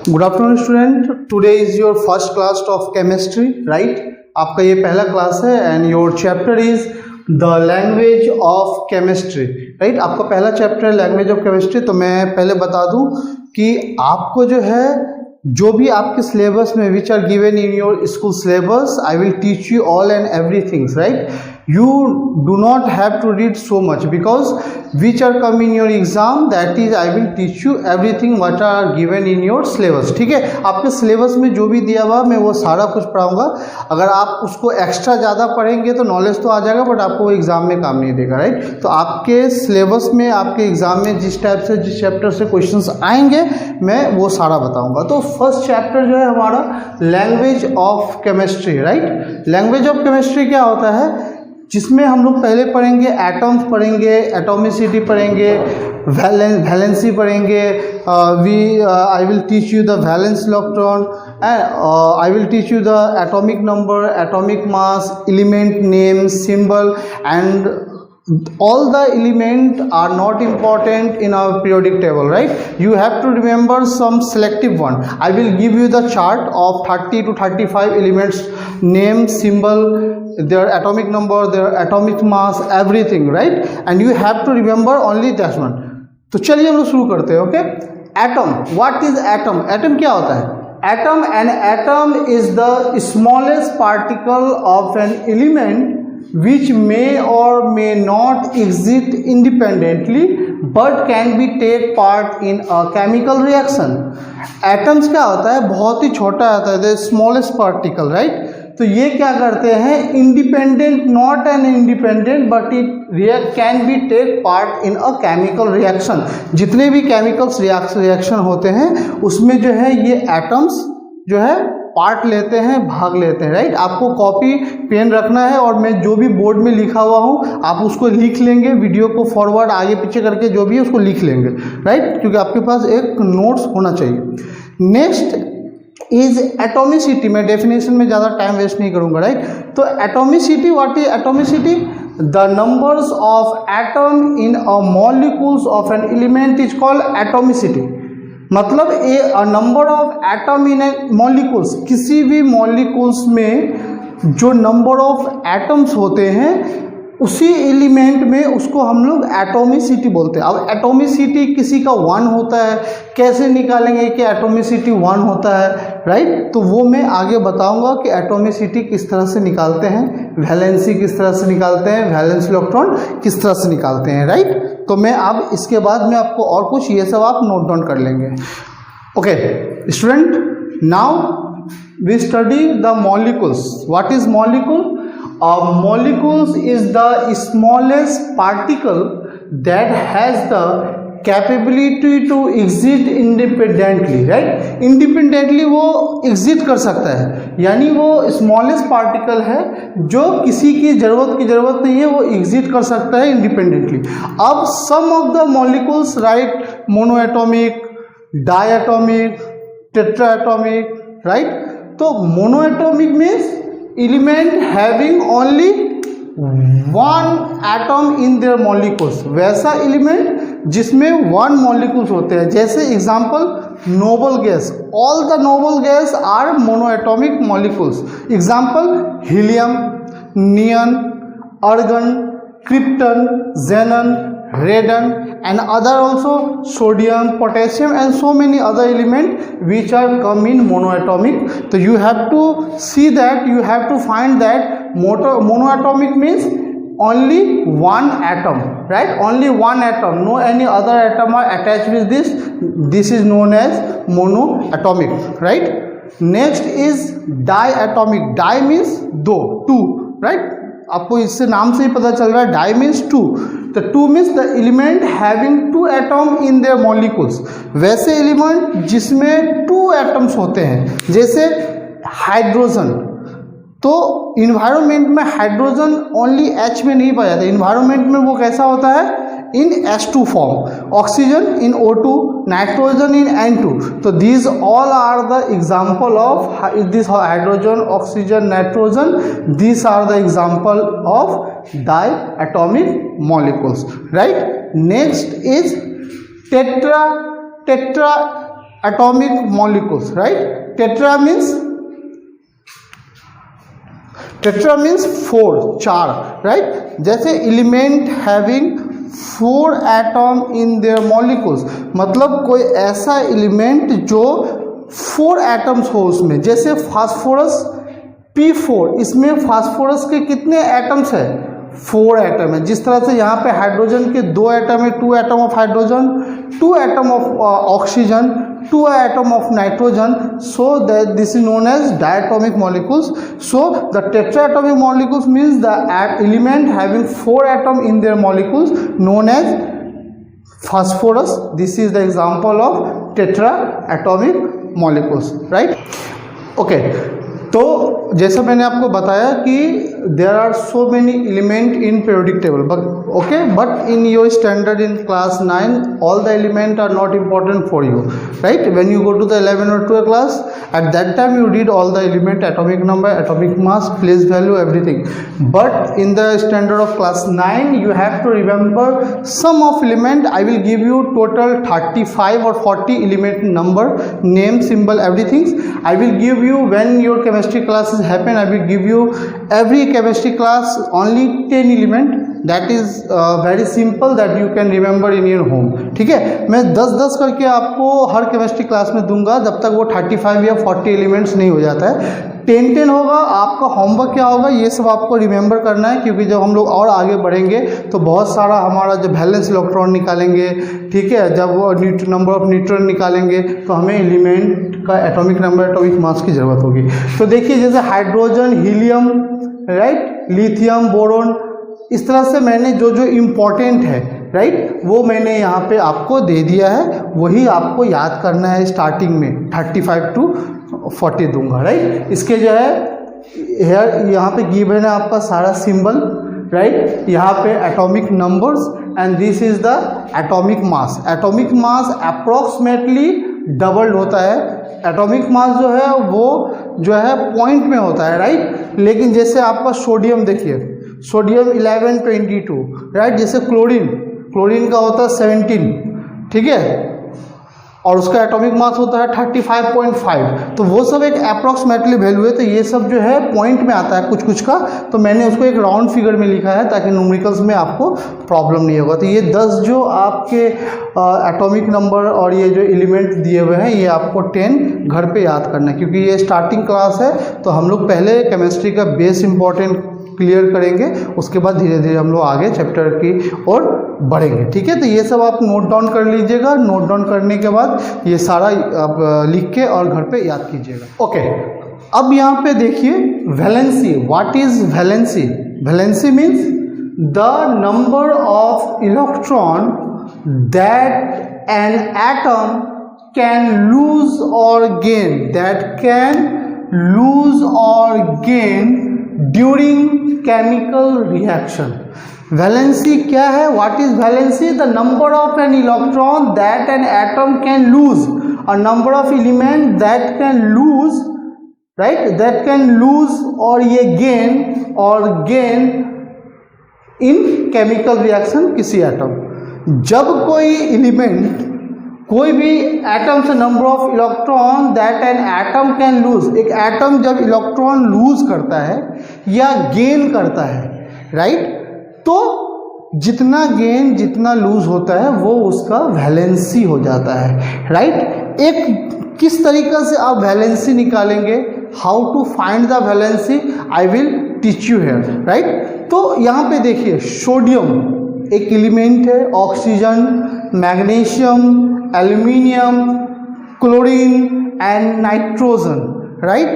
Good afternoon student, today is your first class of chemistry, right. आपका ये पहला class है and your chapter is the language of chemistry, right. आपका पहला chapter है language of chemistry. तो मैं पहले बता दूं कि आपको जो है जो भी आपके सिलेबस में which are given in your school syllabus, I will teach you all and everything, right. You do not have to read so much because which are come in your exam, that is I will teach you everything what are given in your syllabus, ठीक है। आपके syllabus में जो भी दिया हुआ मैं वो सारा कुछ पढ़ाऊंगा। अगर आप उसको एक्स्ट्रा ज़्यादा पढ़ेंगे तो नॉलेज तो आ जाएगा, बट आपको वो एग्जाम में काम नहीं देगा, राइट। तो आपके सिलेबस में आपके एग्जाम में जिस टाइप से जिस चैप्टर से क्वेश्चंस आएंगे मैं वो सारा बताऊँगा। तो फर्स्ट चैप्टर जो है हमारा language of chemistry, right. Language of chemistry क्या होता है, जिसमें हम लोग पहले पढ़ेंगे एटम्स पढ़ेंगे, एटॉमिसिटी पढ़ेंगे, वैलेंसी पढ़ेंगे। आई will teach you the valence electron and I will teach you the atomic number, atomic mass, element name, symbol and all the elements are not important in our periodic table, right? You have to remember some selective one. I will give you the chart of 30 to 35 elements, name, symbol, their atomic number, their atomic mass, everything, right? And you have to remember only that one. तो चलिए हम लोग शुरू करते हैं, okay. Atom, what is atom? Atom क्या होता है? Atom, an atom is the smallest particle of an element which may or may not exist independently but can be take part in a chemical reaction. Atoms क्या होता है? बहुत ही छोटा होता है, the smallest particle, right? तो ये क्या करते हैं? Independent, not an independent, but it can be take part in a chemical reaction. जितने भी chemicals reaction होते हैं उसमें जो है ये atoms जो है पार्ट लेते हैं, भाग लेते हैं, राइट। आपको कॉपी पेन रखना है और मैं जो भी बोर्ड में लिखा हुआ हूँ आप उसको लिख लेंगे, वीडियो को फॉरवर्ड आगे पीछे करके जो भी है उसको लिख लेंगे, राइट, क्योंकि आपके पास एक नोट्स होना चाहिए। Next is atomicity. मैं डेफिनेशन में ज़्यादा टाइम वेस्ट नहीं करूँगा, राइट। तो atomicity, what is atomicity? The numbers of atom in a molecules of an element is called atomicity. मतलब a number of atom in a molecules, किसी भी molecules में जो नंबर ऑफ एटम्स होते हैं उसी एलिमेंट में उसको हम लोग एटॉमिसिटी बोलते हैं। अब एटॉमिसिटी किसी का 1 होता है, कैसे निकालेंगे कि एटॉमिसिटी 1 होता है, राइट। तो वो मैं आगे बताऊंगा कि एटॉमिसिटी किस तरह से निकालते हैं, वैलेंसी किस तरह से निकालते हैं, वैलेंस इलेक्ट्रॉन किस तरह से निकालते हैं, राइट। तो मैं अब इसके बाद में आपको और कुछ ये सब आप नोट डाउन कर लेंगे, okay student. Now we study the molecules. What is molecule? Molecules is the smallest particle that has the capability to exist independently, right? Independently वो exist कर सकता है, यानी वो smallest particle है जो किसी की ज़रूरत नहीं है, वो exist कर सकता है independently. अब some of the molecules, right, monoatomic, diatomic, tetraatomic, right? तो monoatomic means element having only one atom in their molecules, वैसा एलिमेंट जिसमें 1 molecules होते हैं। जैसे example noble gas, all the noble gas are monoatomic molecules. Example helium, neon, argon, krypton, xenon, radon and other also sodium, potassium and so many other elements which are come in monoatomic. So you have to see that, you have to find that monoatomic means only one atom, right? Only one atom, no any other atom are attached with this. This is known as monoatomic, right? Next is diatomic. Di means दो, two, right? आपको इससे नाम से ही पता चल रहा है, die means 2। तो 2 means the element having 2 atom in their molecules, वैसे एलिमेंट जिसमें 2 एटम्स होते हैं। जैसे हाइड्रोजन, तो इन्वायरमेंट में हाइड्रोजन ओनली H में नहीं पाया जाता, इन्वायरमेंट में वो कैसा होता है? इन H2 form, oxygen in O2, nitrogen in N2। तो these all are the example of this hydrogen, oxygen, nitrogen. These are the example of diatomic molecules, right? Next is tetra atomic molecules, right? Tetra means 4, 4, right? जैसे element having 4 atom in their molecules, मतलब कोई ऐसा element जो 4 atoms हो उसमें, जैसे phosphorus P4, इसमें phosphorus के कितने एटम्स है? 4 एटम है। जिस तरह से यहाँ पे हाइड्रोजन के 2 एटम है, 2 atom of hydrogen, 2 atom of oxygen, 2 atom of nitrogen, so that this is known as diatomic molecules. So the tetraatomic molecules means the element having 4 atom in their molecules known as phosphorus. This is the example of tetraatomic molecules, right? Okay, तो जैसा मैंने आपको बताया कि there are so many element in periodic table, but in your standard in class 9 all the element are not important for you, right? When you go to the 11 or 12 class, at that time you read all the element, atomic number, atomic mass, place value, everything. But in the standard of class 9 you have to remember some of element. I will give you total 35 or 40 element number, name, symbol, everything. I will give you when your chemistry classes happen. I will give you every chemistry class only 10 element. That is very simple that you can remember in your home. ठीक है, मैं 10-10 करके आपको हर chemistry class में दूंगा जब तक वो 35 या 40 एलिमेंट्स नहीं हो जाता है. 10-10 होगा. आपका होमवर्क क्या होगा, ये सब आपको रिमेंबर करना है, क्योंकि जब हम लोग और आगे बढ़ेंगे तो बहुत सारा हमारा जब वैलेंस इलेक्ट्रॉन निकालेंगे, ठीक है, जब वो नंबर ऑफ न्यूट्रॉन निकालेंगे तो हमें एलिमेंट का एटॉमिक नंबर, एटॉमिक मास की ज़रूरत होगी. तो देखिए जैसे hydrogen, helium, right, lithium, boron, इस तरह से मैंने जो जो इम्पोर्टेंट है, राइट, वो मैंने यहाँ पे आपको दे दिया है. वही आपको याद करना है. स्टार्टिंग में 35 to 40 दूंगा, राइट. इसके जो है हेयर यहाँ पे गिवन है आपका सारा सिंबल, राइट. यहाँ पे atomic numbers and this is the atomic mass. Atomic mass approximately doubled होता है. एटॉमिक मास जो है वो जो है पॉइंट में होता है, राइट. लेकिन जैसे आपका सोडियम देखिए, सोडियम 1122, राइट. जैसे क्लोरीन का होता है 17, ठीक है, और उसका एटॉमिक मास होता है 35.5. तो वो सब एक अप्रॉक्सीमेटली वैल्यू है. तो ये सब जो है पॉइंट में आता है कुछ का, तो मैंने उसको एक राउंड फिगर में लिखा है ताकि न्यूमेरिकल्स में आपको प्रॉब्लम नहीं होगा. तो ये 10 जो आपके एटॉमिक नंबर और ये जो एलिमेंट दिए हुए हैं, ये आपको 10 घर पे याद करना है, क्योंकि ये स्टार्टिंग क्लास है. तो हम लोग पहले केमिस्ट्री का बेस इंपॉर्टेंट क्लियर करेंगे, उसके बाद धीरे धीरे हम लोग आगे चैप्टर की ओर बढ़ेंगे, ठीक है. तो ये सब आप नोट डाउन कर लीजिएगा. नोट डाउन करने के बाद ये सारा आप लिख के और घर पे याद कीजिएगा. ओके, अब यहाँ पे देखिए valency. What is valency? Valency means the number of electron that an atom can lose or gain, that can lose or gain during chemical reaction. Valency क्या है? What is valency? The number of an electron that an atom can lose, और number of element that can lose, right, that can lose और ये gain in chemical reaction किसी atom. जब कोई element, कोई भी एटम से number of electron that an atom can loose, एक एटम जब इलेक्ट्रॉन लूज करता है या गेन करता है, राइट, तो जितना गेन जितना लूज होता है वो उसका वैलेंसी हो जाता है, राइट. एक किस तरीके से आप वैलेंसी निकालेंगे, how to find the valency, I will teach you here, right. तो यहाँ पे देखिए सोडियम एक एलिमेंट है, oxygen, magnesium, aluminium, chlorine and nitrogen, right.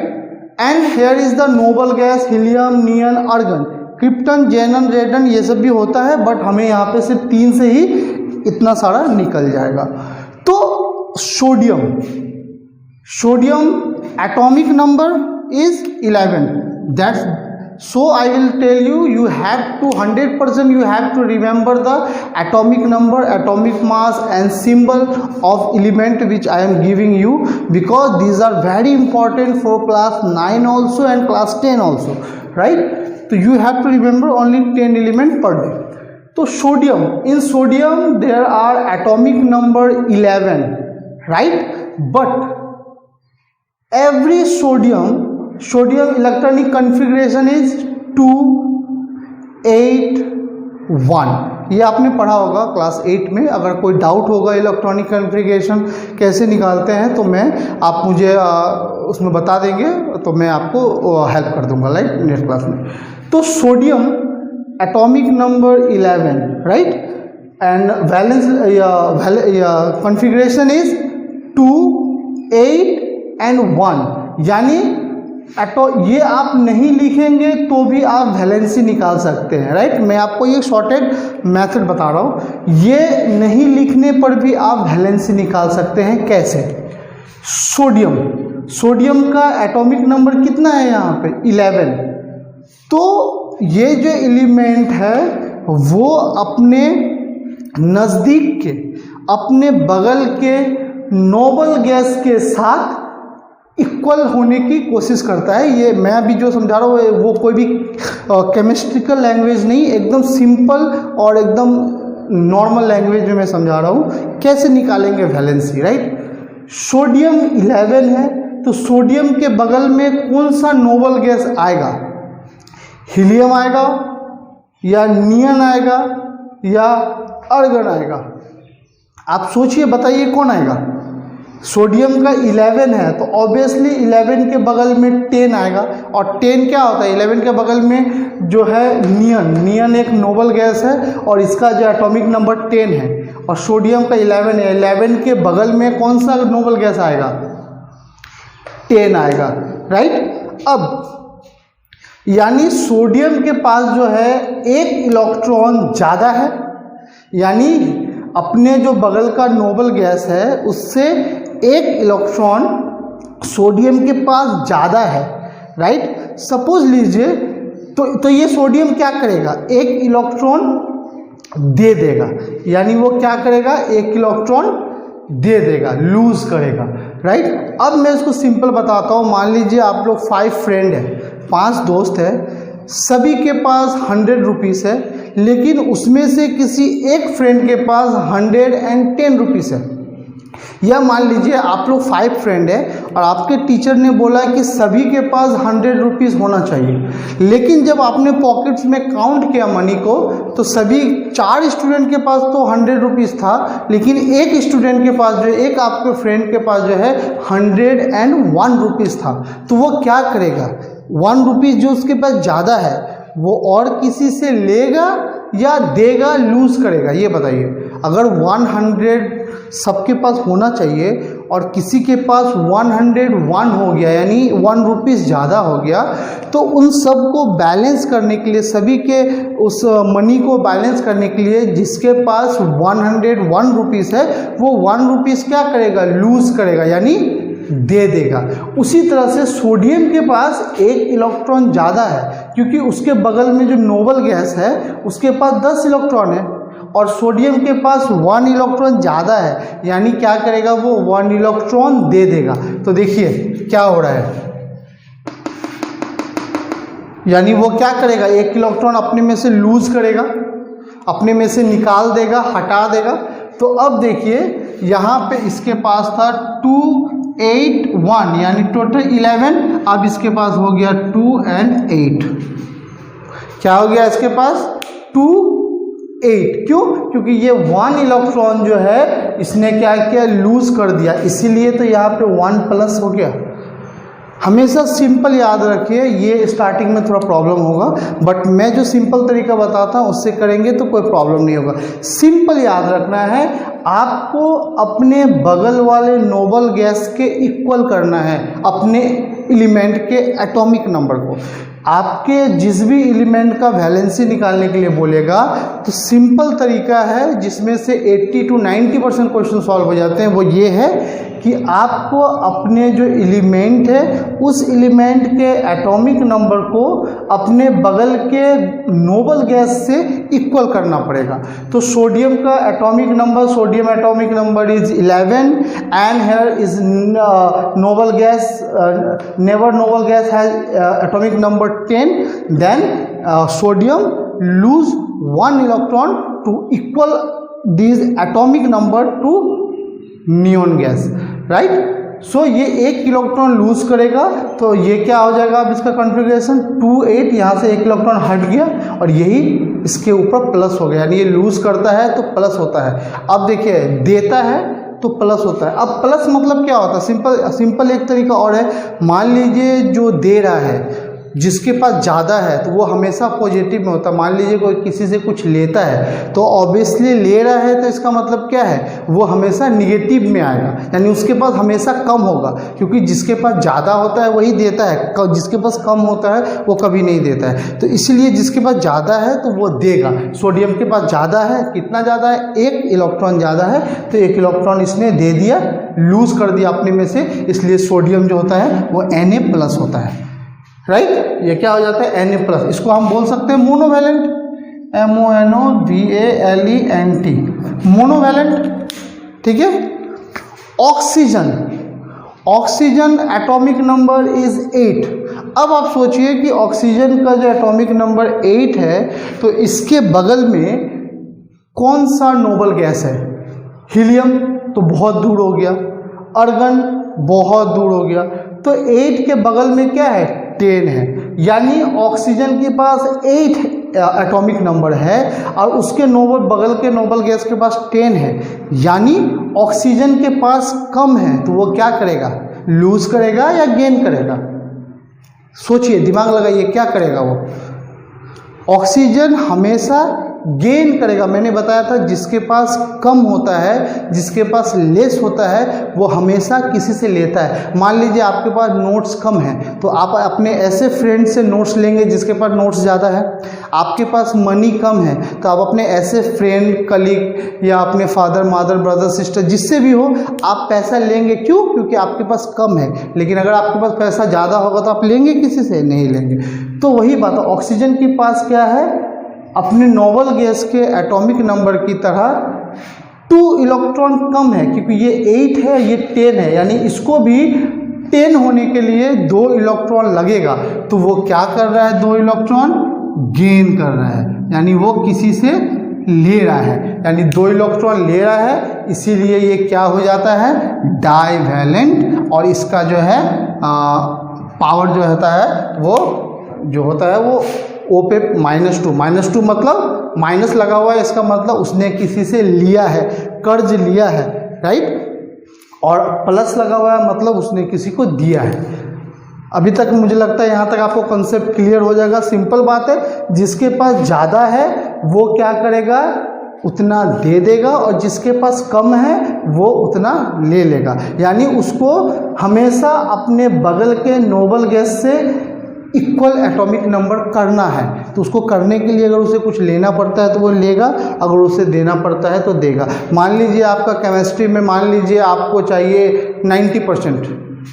And here is the noble gas helium, neon, argon, krypton, xenon, radon, ये सब भी होता है, बट हमें यहाँ पे सिर्फ 3 से ही इतना सारा निकल जाएगा. तो sodium atomic number is 11. That's so I will tell you, you have to 100% you have to remember the atomic number, atomic mass and symbol of element which I am giving you, because these are very important for class 9 also and class 10 also, right. So you have to remember only 10 element per day. So sodium, in sodium there are atomic number 11, right. but every sodium electronic configuration is 2, 8, 1। ये आपने पढ़ा होगा class 8 में। अगर कोई doubt होगा electronic configuration कैसे निकालते हैं तो आप मुझे उसमें बता देंगे, तो मैं आपको हेल्प कर दूंगा नेक्स्ट क्लास में। तो sodium atomic number 11, right, and valence configuration is 2, 8 and 1। यानी ये आप नहीं लिखेंगे तो भी आप वैलेंसी निकाल सकते हैं, राइट। मैं आपको ये शॉर्टेड मेथड बता रहा हूँ। ये नहीं लिखने पर भी आप वैलेंसी निकाल सकते हैं। कैसे? सोडियम का एटॉमिक नंबर कितना है यहाँ पे? 11। तो ये जो एलिमेंट है वो अपने नज़दीक के, अपने बगल के नोबल गैस के साथ इक्वल होने की कोशिश करता है। ये मैं अभी जो समझा रहा हूँ वो कोई भी केमिस्ट्रिकल लैंग्वेज नहीं, एकदम सिंपल और एकदम नॉर्मल लैंग्वेज में मैं समझा रहा हूँ कैसे निकालेंगे वैलेंसी, राइट। सोडियम 11 है तो सोडियम के बगल में कौन सा नोबल गैस आएगा? हीलियम आएगा या नियन आएगा या आर्गन आएगा? आप सोचिए, बताइए कौन आएगा? सोडियम का 11 है तो ऑब्वियसली 11 के बगल में 10 आएगा। और 10 क्या होता है? 11 के बगल में जो है नियन एक नोबल गैस है और इसका जो एटॉमिक नंबर 10 है और सोडियम का 11 है। 11 के बगल में कौन सा नोबल गैस आएगा? 10 आएगा, राइट। अब यानी सोडियम के पास जो है एक इलेक्ट्रॉन ज़्यादा है, यानी अपने जो बगल का नोबल गैस है उससे एक इलेक्ट्रॉन सोडियम के पास ज़्यादा है, राइट। सपोज लीजिए तो ये सोडियम क्या करेगा? एक इलेक्ट्रॉन दे देगा, यानी वो क्या करेगा? एक इलेक्ट्रॉन दे देगा, लूज करेगा, राइट। अब मैं इसको सिंपल बताता हूँ। मान लीजिए आप लोग 5 फ्रेंड हैं, 5 दोस्त हैं, सभी के पास 100 रुपीज़ है, लेकिन उसमें से किसी एक फ्रेंड के पास 110 रुपीज़ है। या मान लीजिए आप लोग 5 फ्रेंड हैं और आपके टीचर ने बोला कि सभी के पास 100 रुपीज़ होना चाहिए, लेकिन जब आपने पॉकेट्स में काउंट किया मनी को तो सभी 4 स्टूडेंट के पास तो 100 रुपीज़ था, लेकिन एक स्टूडेंट के पास जो एक आपके फ्रेंड के पास जो है 101 रुपीज़ था। तो वो क्या करेगा? 1 रुपीज़ जो उसके पास ज़्यादा है वो और किसी से लेगा या देगा, लूज करेगा? ये बताइए। अगर 100 सबके पास होना चाहिए और किसी के पास 101 हो गया, यानी 1 रुपीज़ ज़्यादा हो गया, तो उन सब को बैलेंस करने के लिए, सभी के उस मनी को बैलेंस करने के लिए जिसके पास 101 रुपीज़ है वो 1 रुपीज़ क्या करेगा? लूज करेगा, यानी दे देगा। उसी तरह से सोडियम के पास एक इलेक्ट्रॉन ज़्यादा है क्योंकि उसके बगल में जो नोबल गैस है उसके पास 10 इलेक्ट्रॉन है और सोडियम के पास 1 इलेक्ट्रॉन ज़्यादा है, यानी क्या करेगा? वो 1 इलेक्ट्रॉन दे देगा। तो देखिए क्या हो रहा है, यानी वो क्या करेगा? एक इलेक्ट्रॉन अपने में से लूज करेगा, अपने में से निकाल देगा, हटा देगा। तो अब देखिए यहाँ पे इसके पास था 2, 8, 1, यानी टोटल 11। अब इसके पास हो गया 2 and 8। क्या हो गया इसके पास? 2, 8। क्यों? क्योंकि ये 1 इलेक्ट्रॉन जो है इसने क्या किया? लूज कर दिया, इसीलिए तो यहाँ पे 1 प्लस हो गया। हमेशा सिंपल याद रखिए, ये स्टार्टिंग में थोड़ा प्रॉब्लम होगा, बट मैं जो सिंपल तरीका बताता हूँ उससे करेंगे तो कोई प्रॉब्लम नहीं होगा। सिंपल याद रखना है, आपको अपने बगल वाले नोबल गैस के इक्वल करना है, अपने एलिमेंट के एटॉमिक नंबर को। आपके जिस भी एलिमेंट का वैलेंसी निकालने के लिए बोलेगा तो सिंपल तरीका है जिसमें से 80 to 90% क्वेश्चन सॉल्व हो जाते हैं, वो ये है कि आपको अपने जो एलिमेंट है उस एलिमेंट के एटॉमिक नंबर को अपने बगल के नोबल गैस से इक्वल करना पड़ेगा। तो सोडियम का atomic number, sodium atomic number is 11 and here is noble gas, never noble gas has atomic number 10, then sodium lose 1 electron to equal these atomic number to neon gas, right. So ये एक electron lose करेगा, तो ये क्या हो जाएगा अब इसका कॉन्फ़िगरेशन 2 8, यहाँ से एक इलेक्ट्रॉन हट गया और यही इसके ऊपर प्लस हो गया, यानी ये लूज करता है तो प्लस होता है। अब देखिए देता है तो प्लस होता है। अब प्लस मतलब क्या होता है, सिंपल एक तरीका और है। मान लीजिए जो दे रहा है जिसके पास ज़्यादा है तो वो हमेशा पॉजिटिव में होता है। मान लीजिए कोई किसी से कुछ लेता है तो ऑब्वियसली ले रहा है, तो इसका मतलब क्या है, वो हमेशा निगेटिव में आएगा, यानी उसके पास हमेशा कम होगा, क्योंकि जिसके पास ज़्यादा होता है वही देता है, जिसके पास कम होता है वो कभी नहीं देता है। तो इसलिए जिसके पास ज़्यादा है तो वो देगा। सोडियम के पास ज़्यादा है, कितना ज़्यादा है, एक इलेक्ट्रॉन ज़्यादा है, तो एक इलेक्ट्रॉन इसने दे दिया, लूज़ कर दिया अपने में से, इसलिए सोडियम जो होता है वो Na+ होता है, राइट। ये क्या हो जाता है Na+। इसको हम बोल सकते हैं मोनोवैलेंट, MONOVALENT, मोनोवैलेंट, ठीक है। Oxygen atomic number is 8। अब आप सोचिए कि ऑक्सीजन का जो एटॉमिक नंबर 8 है, तो इसके बगल में कौन सा नोबल गैस है। हीलियम तो बहुत दूर हो गया, आर्गन बहुत दूर हो गया, तो 8 के बगल में क्या है, 10 है, यानी ऑक्सीजन के पास 8 एटॉमिक नंबर है और उसके बगल के नोबल गैस के पास 10 है, यानी ऑक्सीजन के पास कम है, तो वो क्या करेगा, लूज करेगा या गेन करेगा। सोचिए, दिमाग लगाइए, क्या करेगा वो। ऑक्सीजन हमेशा गेन करेगा। मैंने बताया था जिसके पास कम होता है, जिसके पास लेस होता है, वो हमेशा किसी से लेता है। मान लीजिए आपके पास नोट्स कम हैं, तो आप अपने ऐसे फ्रेंड से नोट्स लेंगे जिसके पास नोट्स ज़्यादा है। आपके पास मनी कम है, तो आप अपने ऐसे फ्रेंड, कलीग या अपने फादर, मदर, ब्रदर, सिस्टर, जिससे भी हो, आप पैसा लेंगे। क्यों? क्योंकि आपके पास कम है। लेकिन अगर आपके पास पैसा ज़्यादा होगा तो आप लेंगे किसी से? नहीं लेंगे। तो वही बात है, ऑक्सीजन के पास क्या है, अपने नोबल गैस के एटॉमिक नंबर की तरह 2 इलेक्ट्रॉन कम है, क्योंकि ये 8 है, ये 10 है, यानी इसको भी 10 होने के लिए 2 इलेक्ट्रॉन लगेगा। तो वो क्या कर रहा है, 2 इलेक्ट्रॉन गेन कर रहा है, यानी वो किसी से ले रहा है, यानी 2 इलेक्ट्रॉन ले रहा है, इसीलिए ये क्या हो जाता है, डाइवैलेंट। और इसका जो है पावर जो होता है, वो जो होता है वो O पे -2 मतलब माइनस लगा हुआ है, इसका मतलब उसने किसी से लिया है, कर्ज लिया है, राइट। और प्लस लगा हुआ है मतलब उसने किसी को दिया है। अभी तक मुझे लगता है यहाँ तक आपको कॉन्सेप्ट क्लियर हो जाएगा। सिंपल बात है, जिसके पास ज़्यादा है वो क्या करेगा, उतना दे देगा, और जिसके पास कम है वो उतना ले लेगा, यानी उसको हमेशा अपने बगल के नोबल गैस से इक्वल एटॉमिक नंबर करना है। तो उसको करने के लिए अगर उसे कुछ लेना पड़ता है तो वो लेगा, अगर उसे देना पड़ता है तो देगा। मान लीजिए आपका केमिस्ट्री में, मान लीजिए आपको चाहिए 90%,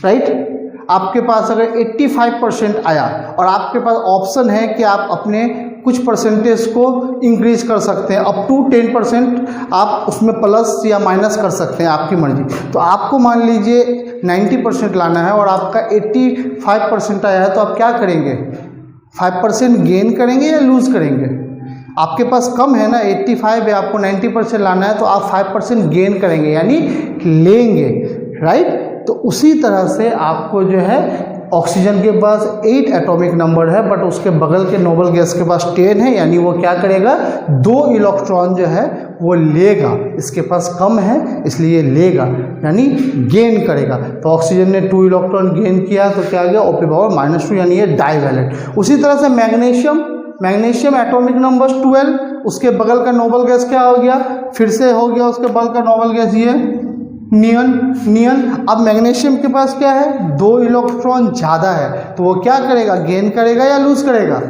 राइट। आपके पास अगर 85% आया और आपके पास ऑप्शन है कि आप अपने कुछ परसेंटेज को इंक्रीज कर सकते हैं, अप टू 10% आप उसमें प्लस या माइनस कर सकते हैं, आपकी मर्जी। तो आपको मान लीजिए 90% लाना है और आपका 85% आया है, तो आप क्या करेंगे, 5% गेन करेंगे या लूज़ करेंगे। आपके पास कम है ना, 85 है, आपको 90% लाना है, तो आप 5% गेन करेंगे, यानी लेंगे, राइट। तो उसी तरह से आपको जो है, ऑक्सीजन के पास 8 एटॉमिक नंबर है, बट उसके बगल के नोबल गैस के पास 10 है, यानी वो क्या करेगा, 2 इलेक्ट्रॉन जो है वो लेगा। इसके पास कम है इसलिए लेगा, यानी गेन करेगा। तो ऑक्सीजन ने 2 इलेक्ट्रॉन गेन किया, तो क्या आ गया, O⁻², यानी ये डाइवैलेंट। उसी तरह से मैग्नीशियम एटॉमिक नंबर 12, उसके बगल का नोबल गैस क्या हो गया, फिर से हो गया उसके बगल का नोबल गैस ये नियन। अब मैग्नीशियम के पास क्या है, 2 इलेक्ट्रॉन ज़्यादा है, तो वो क्या करेगा, गेन करेगा या लूज करेगा।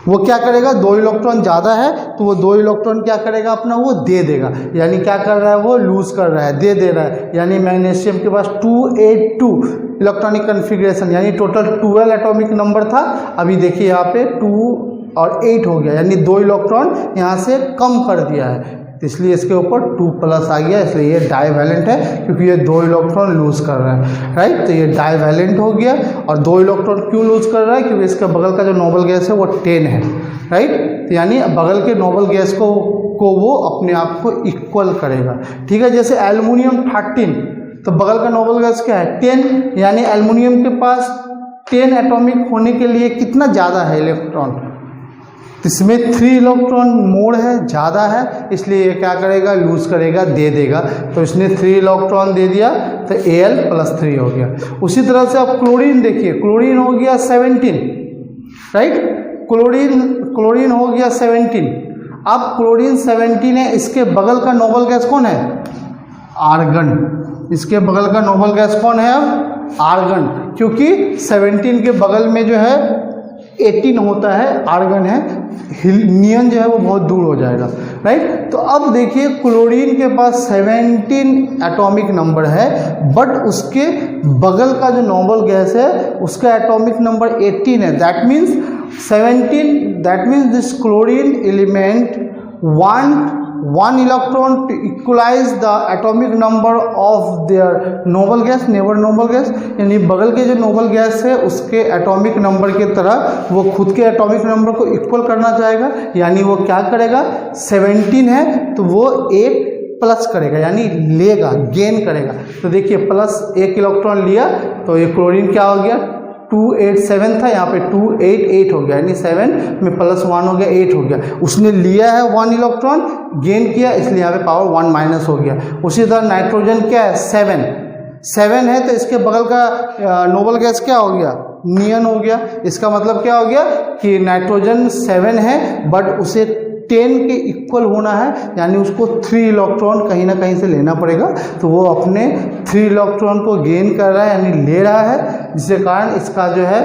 वो क्या करेगा, 2 इलेक्ट्रॉन ज़्यादा है, तो वो 2 इलेक्ट्रॉन क्या करेगा, अपना वो दे देगा, यानी क्या कर रहा है, वो लूज कर रहा है, दे रहा है। यानी मैग्नीशियम के पास 282 इलेक्ट्रॉनिक कन्फिग्रेशन, यानी टोटल 12 एटॉमिक नंबर था। अभी देखिए यहाँ पे 2 और 8 हो गया, यानी 2 इलेक्ट्रॉन यहाँ से कम कर दिया है, इसलिए इसके ऊपर 2+ आ गया, इसलिए ये डाइवैलेंट है, क्योंकि ये 2 इलेक्ट्रॉन लूज कर रहा है, राइट। तो ये डाइवैलेंट हो गया। और 2 इलेक्ट्रॉन क्यों लूज कर रहा है, क्योंकि इसके बगल का जो नोबल गैस है वो 10 है, राइट। तो यानी बगल के नोबल गैस को को वो अपने आप को इक्वल करेगा। ठीक है, जैसे एल्युमिनियम 13, तो बगल का नोबल गैस क्या है 10, यानी एल्युमिनियम के पास 10 एटॉमिक होने के लिए कितना ज़्यादा है इलेक्ट्रॉन, इसमें 3 इलेक्ट्रॉन मोर है, ज़्यादा है, इसलिए ये क्या करेगा, लूज करेगा, दे देगा। तो इसने 3 इलेक्ट्रॉन दे दिया तो Al+3 हो गया। उसी तरह से अब क्लोरीन देखिए, क्लोरीन हो गया 17, राइट, क्लोरीन हो गया 17। अब क्लोरीन 17 है, इसके बगल का नोबल गैस कौन है, आर्गन। इसके बगल का नोबल गैस कौन है, अब आर्गन, क्योंकि 17 के बगल में जो है 18 होता है, आर्गन है, नियन जो है वो बहुत दूर हो जाएगा, राइट। तो अब देखिए क्लोरीन के पास 17 एटॉमिक नंबर है, बट उसके बगल का जो नोबल गैस है उसका एटॉमिक नंबर 18 है। That means 17, that means this chlorine element want one electron to equalize the atomic number of their noble gas, neighbor noble gas, यानी बगल के जो नोबल गैस है उसके एटॉमिक नंबर की तरह वो खुद के एटॉमिक नंबर को इक्वल करना चाहेगा। यानी वो क्या करेगा, 17 है तो वो एक प्लस करेगा, यानी लेगा, गेन करेगा। तो देखिए प्लस 1 इलेक्ट्रॉन लिया तो ये क्लोरीन क्या हो गया, 287 था, यहाँ पे 288 हो गया, यानी 7 में +1 हो गया, 8 हो गया। उसने लिया है 1 इलेक्ट्रॉन, गेन किया, इसलिए यहाँ पे पावर 1 माइनस हो गया। उसी तरह नाइट्रोजन क्या है, 7 है, तो इसके बगल का नोबल गैस क्या हो गया, नियन हो गया। इसका मतलब क्या हो गया कि नाइट्रोजन 7 है बट उसे 10 के इक्वल होना है, यानी उसको 3 इलेक्ट्रॉन कहीं ना कहीं से लेना पड़ेगा। तो वो अपने 3 इलेक्ट्रॉन को गेन कर रहा है, यानी ले रहा है, जिसके कारण इसका जो है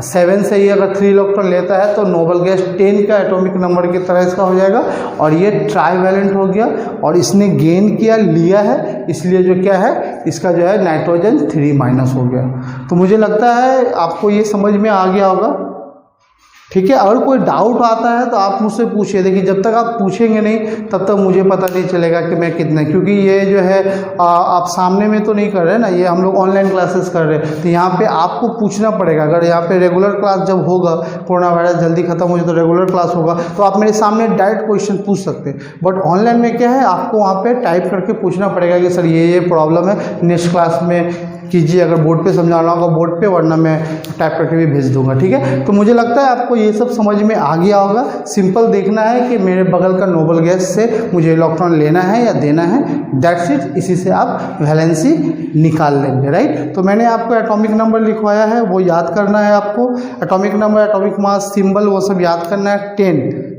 7 से ही अगर 3 इलेक्ट्रॉन लेता है तो नोबल गैस 10 का एटॉमिक नंबर की तरह इसका हो जाएगा, और ये ट्राईवैलेंट हो गया, और इसने गेन किया, लिया है, इसलिए जो क्या है इसका जो है नाइट्रोजन 3- हो गया। तो मुझे लगता है आपको ये समझ में आ गया होगा, ठीक है। अगर कोई डाउट आता है तो आप मुझसे पूछिए। देखिए जब तक आप पूछेंगे नहीं तब तक मुझे पता नहीं चलेगा कि मैं कितना, क्योंकि ये जो है आप सामने में तो नहीं कर रहे ना, ये हम लोग ऑनलाइन क्लासेस कर रहे हैं, तो यहाँ पे आपको पूछना पड़ेगा। अगर यहाँ पे रेगुलर क्लास जब होगा, कोरोना वायरस जल्दी खत्म हो जाए तो रेगुलर क्लास होगा, तो आप मेरे सामने डायरेक्ट क्वेश्चन पूछ सकते हैं। बट ऑनलाइन में क्या है, आपको वहाँ पर टाइप करके पूछना पड़ेगा कि सर ये प्रॉब्लम है, नेक्स्ट क्लास में कीजिए। अगर बोर्ड पे समझाना होगा बोर्ड पे, वरना मैं टाइप करके भी भेज दूंगा, ठीक है। तो मुझे लगता है आपको ये सब समझ में आ गया होगा। सिंपल देखना है कि मेरे बगल का नोबल गैस से मुझे इलेक्ट्रॉन लेना है या देना है, दैट्स इट। इसी से आप वैलेंसी निकाल लेंगे, राइट। तो मैंने आपको एटॉमिक नंबर लिखवाया है, वो याद करना है आपको। एटॉमिक नंबर, एटॉमिक मास, सिंबल, वो सब याद करना है।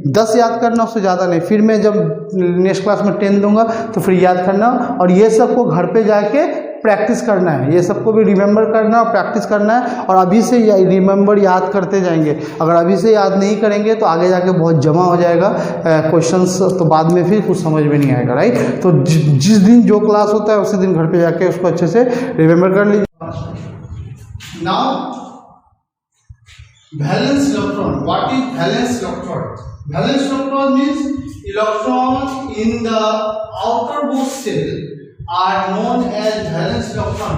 10 याद करना, उससे ज़्यादा नहीं। फिर मैं जब नेक्स्ट क्लास में 10 दूंगा तो फिर याद करना, और ये सबको घर पे जाके प्रैक्टिस करना है, ये सबको भी रिमेंबर करना और प्रैक्टिस करना है। और अभी से रिमेंबर याद करते जाएंगे। अगर अभी से याद नहीं करेंगे तो आगे जाके बहुत जमा हो जाएगा क्वेश्चंस, तो बाद में फिर कुछ समझ में नहीं आएगा, राइट। तो जिस दिन जो क्लास होता है उसी दिन घर पे जाके उसको अच्छे से रिमेंबर कर लीजिए। Now valence electron, what is valence electron? Valence electron means electron in the outermost shell are known as valence electron।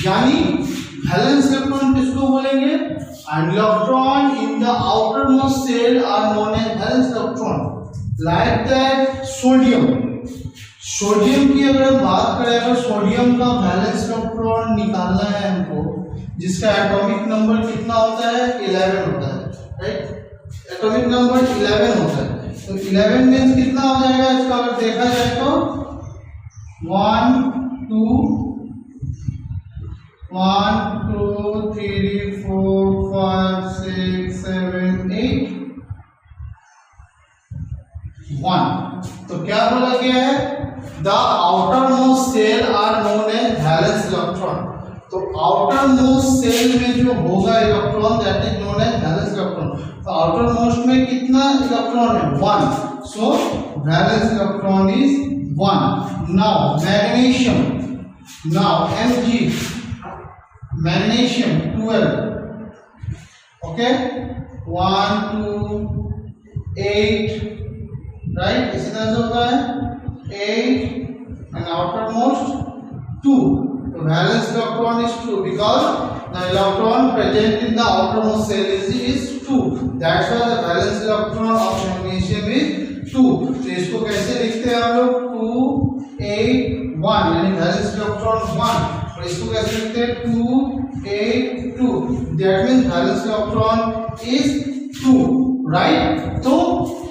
यानी valence electron किसको बोलेंगे? An electron in the outermost shell are known as valence electron। Like that sodium, sodium की अगर हम बात करें, अगर sodium का वैलेंस इलेक्ट्रॉन निकालना है हमको, जिसका एटॉमिक नंबर कितना होता है, 11 होता है, राइट। एटॉमिक नंबर 11 होता है, तो 11 मीन्स कितना हो जाएगा इसका, अगर देखा जाए तो 1 2 3 4 5 6 7 8 1। तो क्या बोला गया है, the outermost shell are known as valence electron. तो आउटर मोस्ट सेल में जो होगा electron, that is known as valence electron. तो आउटर मोस्ट में कितना इलेक्ट्रॉन है, 1। So valence electron is 1। Now magnesium, now Mg, magnesium 12, okay, 1 2 8, right। इसी तरह से होता है 8 and outermost 2। तो valence electron is 2 because the electron present in the outermost shell is 2। That's why the valence electron of magnesium is 2। तो इसको कैसे लिखते हैं हम लोग? 2 8 1 यानी वैलेंस इलेक्ट्रॉन 1। और इसको कैसे लिखते हैं? 2 8 2। That means valence electron is 2, right. तो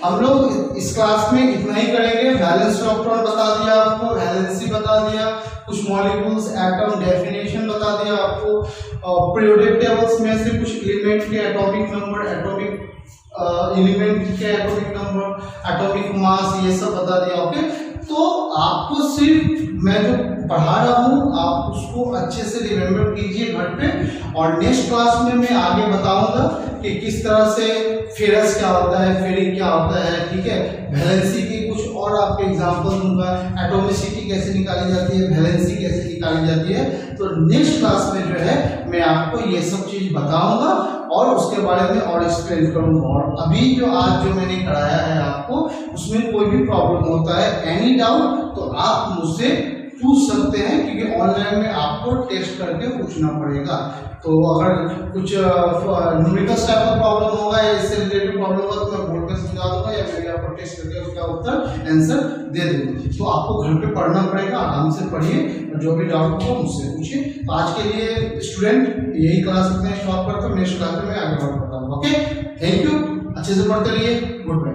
हम लोग इस क्लास में इतना ही करेंगे। वैलेंस इलेक्ट्रॉन बता दिया आपको, वैलेंसी बता दिया, कुछ मॉलिक्यूल्स एटम डेफिनेशन बता दिया आपको, पीरियोडिक टेबल्स में से कुछ एलिमेंट के एटॉमिक नंबर, एटॉमिक एलिमेंट के एटॉमिक नंबर, एटॉमिक मास, ये सब बता दिया। ओके, तो आपको सिर्फ मैं जो पढ़ा रहा हूँ आप उसको अच्छे से रिमेम्बर कीजिए घर पे, और नेक्स्ट क्लास में मैं आगे बताऊंगा कि किस तरह से फेरस क्या होता है, फेरिक क्या होता है, ठीक है, वैलेंसी की कुछ और आपके एग्जांपल दूंगा, एटॉमिसिटी कैसे निकाली जाती है, वैलेंसी कैसे निकाली जाती है। तो नेक्स्ट क्लास में जो है मैं आपको ये सब चीज बताऊंगा और उसके बारे में और एक्सप्लेन करूंगा। और अभी जो आज जो मैंने कराया है आपको, उसमें कोई भी प्रॉब्लम होता है, एनी डाउट, तो आप मुझसे पूछ सकते हैं, क्योंकि ऑनलाइन में आपको टेस्ट करके पूछना पड़ेगा। तो अगर कुछ न्यूमेरिकल टाइप का प्रॉब्लम होगा या इससे रिलेटेड प्रॉब्लम होगा तो मैं बोर्ड पे समझा दूंगा या फिर आपको टेस्ट करके उसका उत्तर आंसर दे दूंगा। तो आपको घर पे पढ़ना पड़ेगा, आराम से पढ़िए और जो भी डाउट हो मुझसे पूछिए। तो आज के लिए स्टूडेंट यही क्लास अपने स्टॉप करते हैं, नेक्स्ट क्लास में मैं आगे बढ़ पाता हूँ। ओके, थैंक यू, अच्छे से पढ़ते रहिए, गुड बाय।